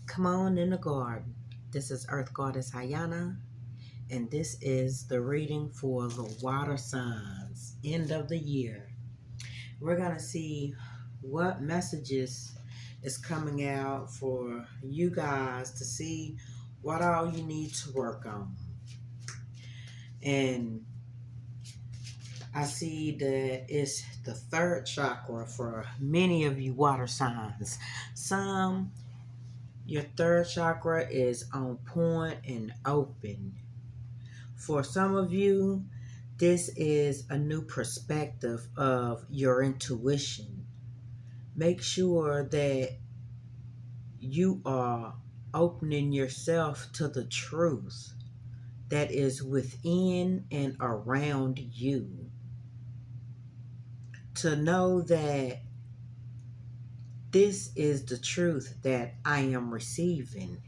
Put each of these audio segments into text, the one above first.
Come on in the garden. This is Earth Goddess Hayana, and this is the reading for the water signs, end of the year. We're going to see what messages is coming out for you guys to see what all you need to work on. And I see that it's the third chakra for many of you water signs. Your third chakra is on point and open. For some of you, this is a new perspective of your intuition. Make sure that you are opening yourself to the truth that is within and around you. To know that this is the truth that I am receiving.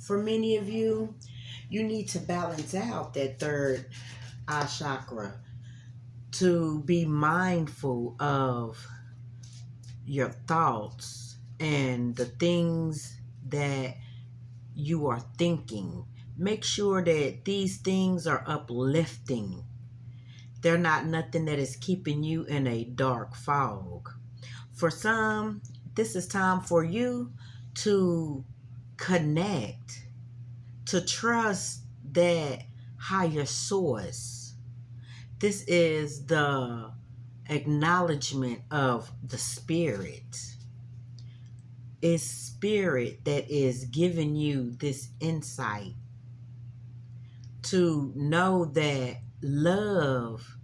For many of you, you need to balance out that third eye chakra to be mindful of your thoughts and the things that you are thinking. Make sure that these things are uplifting. They're not nothing that is keeping you in a dark fog. For some, this is time for you to connect, to trust that higher source. This is the acknowledgement of the spirit. It's spirit that is giving you this insight to know that love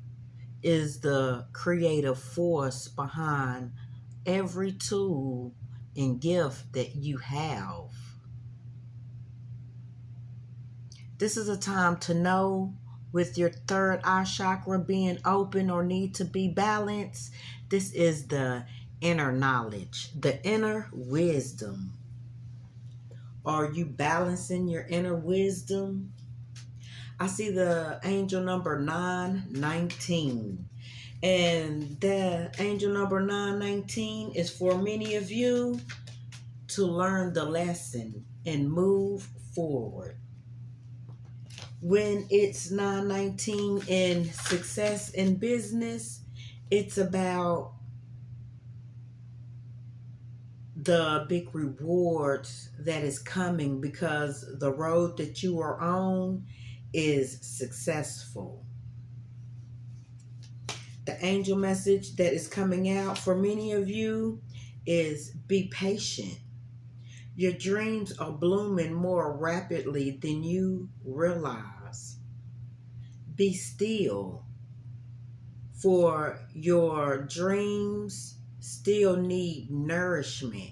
is the creative force behind every tool and gift that you have. This is a time to know, with your third eye chakra being open or need to be balanced, this is the inner knowledge, the inner wisdom. Are you balancing your inner wisdom? I see the angel number 919. And the angel number 919 is for many of you to learn the lesson and move forward. When it's 919 in success in business, it's about the big rewards that is coming because the road that you are on is successful. The angel message that is coming out for many of you is be patient. Your dreams are blooming more rapidly than you realize. Be still, for your dreams still need nourishment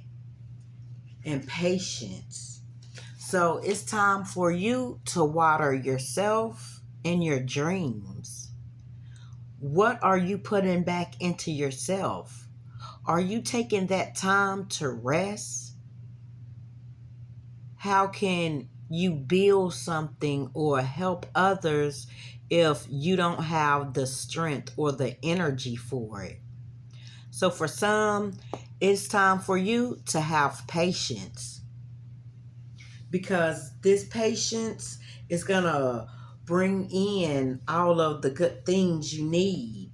and patience. So it's time for you to water yourself and your dreams. What are you putting back into yourself? Are you taking that time to rest? How can you build something or help others if you don't have the strength or the energy for it? So for some, it's time for you to have patience, because this patience is going to bring in all of the good things you need.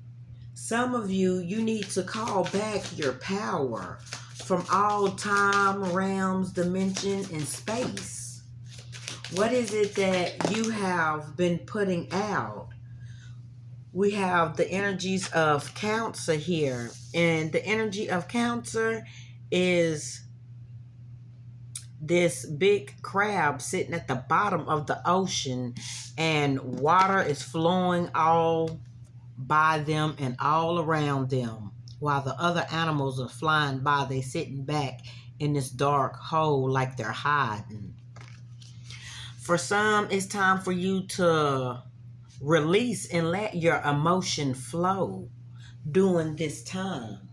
Some of you, you need to call back your power from all time, realms, dimension, and space. What is it that you have been putting out? We have the energies of Cancer here. And the energy of Cancer is this big crab sitting at the bottom of the ocean, and water is flowing all by them and all around them, while the other animals are flying by. They sitting back in this dark hole like they're hiding. For some, it's time for you to release and let your emotion flow during this time.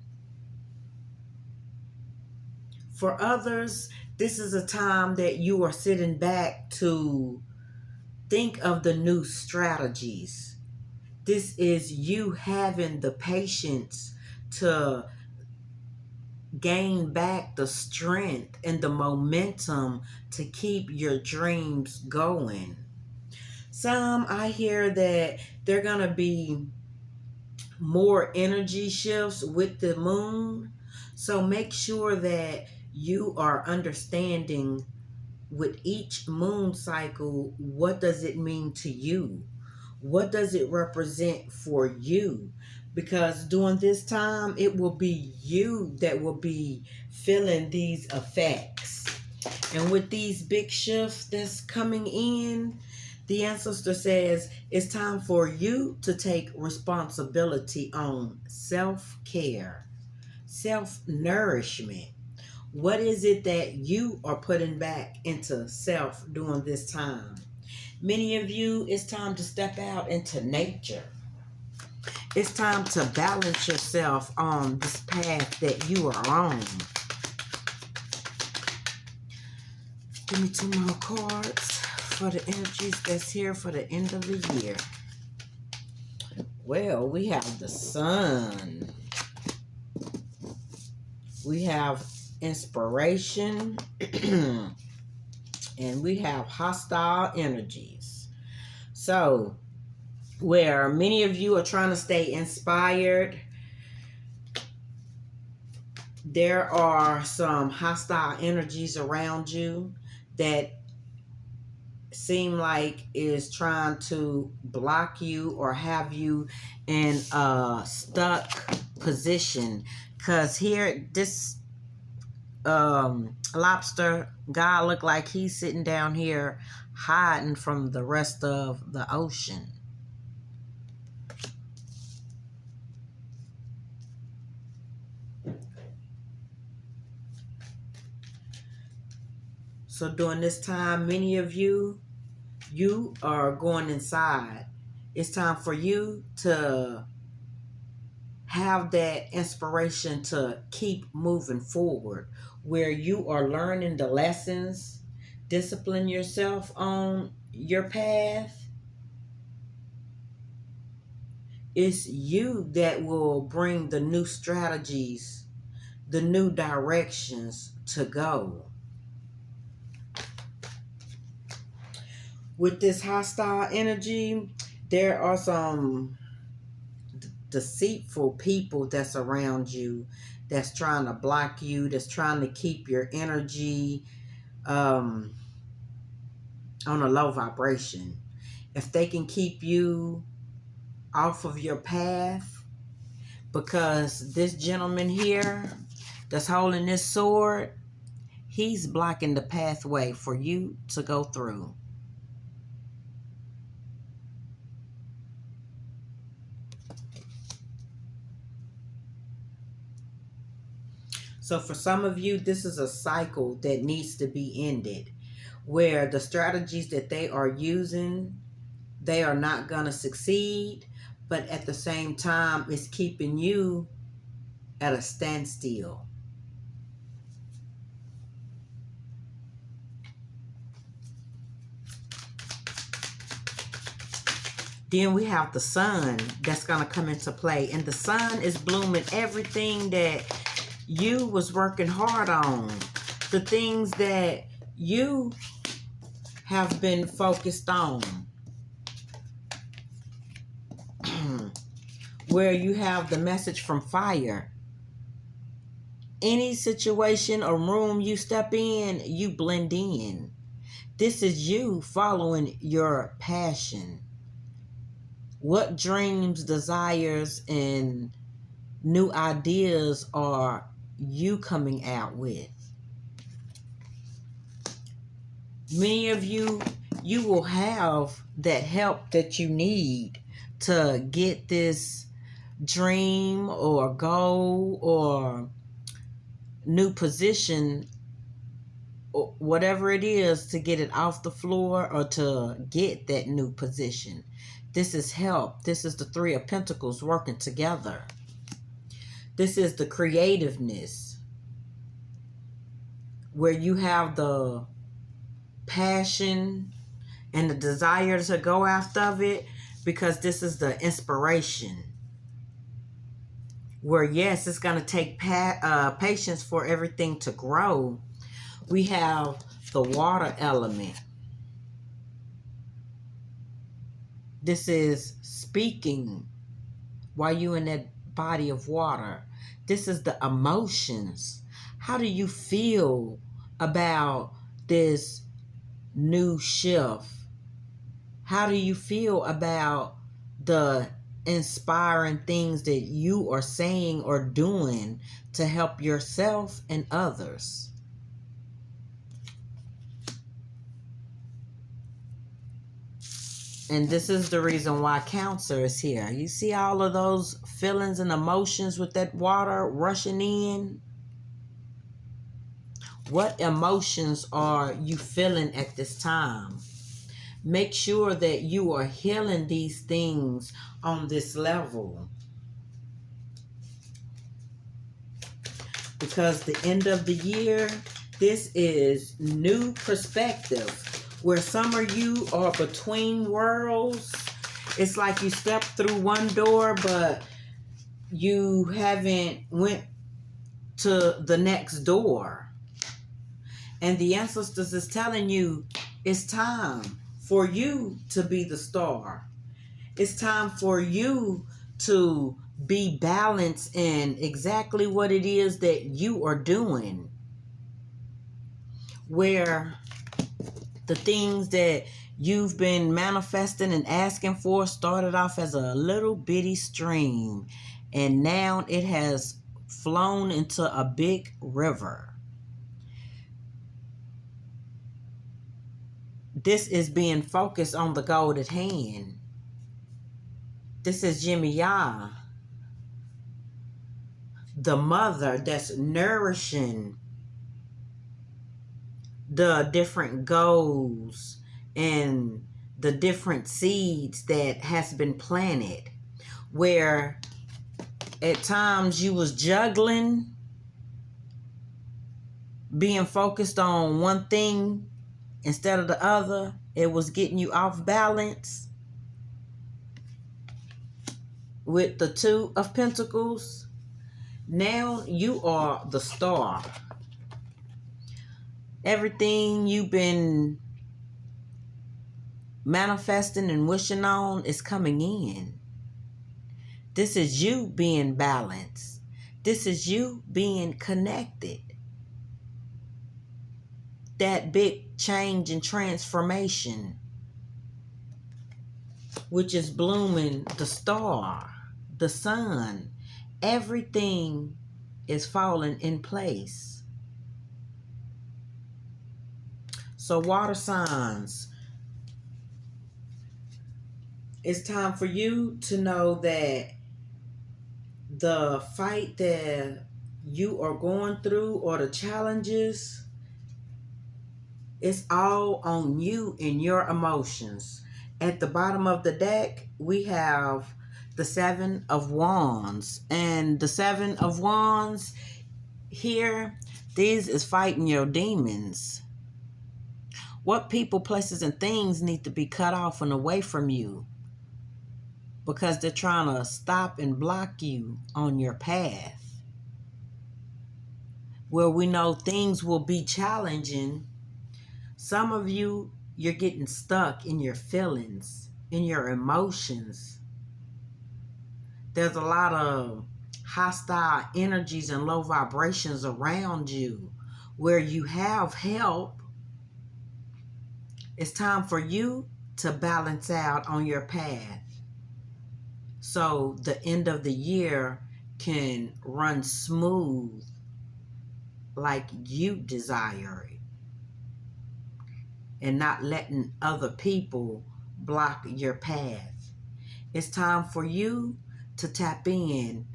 For others, this is a time that you are sitting back to think of the new strategies. This is you having the patience to gain back the strength and the momentum to keep your dreams going. Some, I hear that they're going to be more energy shifts with the moon. So make sure that you are understanding with each moon cycle, what does it mean to you? What does it represent for you? Because during this time, it will be you that will be feeling these effects. And with these big shifts that's coming in, the ancestor says it's time for you to take responsibility on self-care, self-nourishment. What is it that you are putting back into self during this time? Many of you, it's time to step out into nature. It's time to balance yourself on this path that you are on. Give me 2 more cards for the energies that's here for the end of the year. Well, we have the Sun. We have inspiration. And we have hostile energies. So, where many of you are trying to stay inspired, there are some hostile energies around you that seem like is trying to block you or have you in a stuck position. Because here, this lobster guy look like he's sitting down here hiding from the rest of the ocean. So during this time, many of you are going inside. It's time for you to have that inspiration to keep moving forward, where you are learning the lessons, discipline yourself on your path. It's you that will bring the new strategies, the new directions to go. With this hostile energy, there are some deceitful people that's around you, that's trying to block you, that's trying to keep your energy on a low vibration. If they can keep you off of your path, because this gentleman here that's holding this sword, he's blocking the pathway for you to go through. So for some of you, this is a cycle that needs to be ended, where the strategies that they are using, they are not going to succeed, but at the same time, it's keeping you at a standstill. Then we have the Sun that's going to come into play. And the Sun is blooming everything that you was working hard on. The things that you have been focused on. Where you have the message from fire. Any situation or room you step in, you blend in. This is you following your passion. What dreams, desires, and new ideas are you coming out with? Many of you will have that help that you need to get this dream or goal or new position, or whatever it is, to get it off the floor or to get that new position. This is help. This is the Three of Pentacles working together. This is the creativeness, where you have the passion and the desire to go after it, because this is the inspiration, where yes, it's going to take patience for everything to grow. We have the water element. This is speaking while you in that body of water. This is the emotions. How do you feel about this new shift? How do you feel about the inspiring things that you are saying or doing to help yourself and others? And this is the reason why Cancer is here. You see all of those feelings and emotions with that water rushing in? What emotions are you feeling at this time? Make sure that you are healing these things on this level. Because the end of the year, this is new perspective. Where some of you are between worlds. It's like you stepped through one door, but you haven't went to the next door. And the ancestors is telling you it's time for you to be the star. It's time for you to be balanced in exactly what it is that you are doing. Where the things that you've been manifesting and asking for started off as a little bitty stream, and now it has flown into a big river. This is being focused on the goal at hand. This is Jimmy Yah, the mother that's nourishing the different goals and the different seeds that has been planted. Where at times you was juggling, being focused on one thing instead of the other. It was getting you off balance. With the Two of Pentacles, now you are the star. Everything you've been manifesting and wishing on is coming in. This is you being balanced. This is you being connected. That big change and transformation, which is blooming the star, the sun. Everything is falling in place. So water signs, it's time for you to know that the fight that you are going through or the challenges, it's all on you and your emotions. At the bottom of the deck, we have the Seven of Wands. And the Seven of Wands here, this is fighting your demons. What people, places, and things need to be cut off and away from you, because they're trying to stop and block you on your path. Where we know things will be challenging. Some of you, you're getting stuck in your feelings, in your emotions. There's a lot of hostile energies and low vibrations around you where you have help. It's time for you to balance out on your path, so the end of the year can run smooth like you desire it, and not letting other people block your path. It's time for you to tap in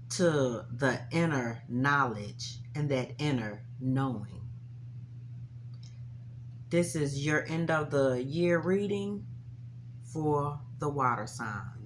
to the inner knowledge and that inner knowing. This is your end of the year reading for the water sign.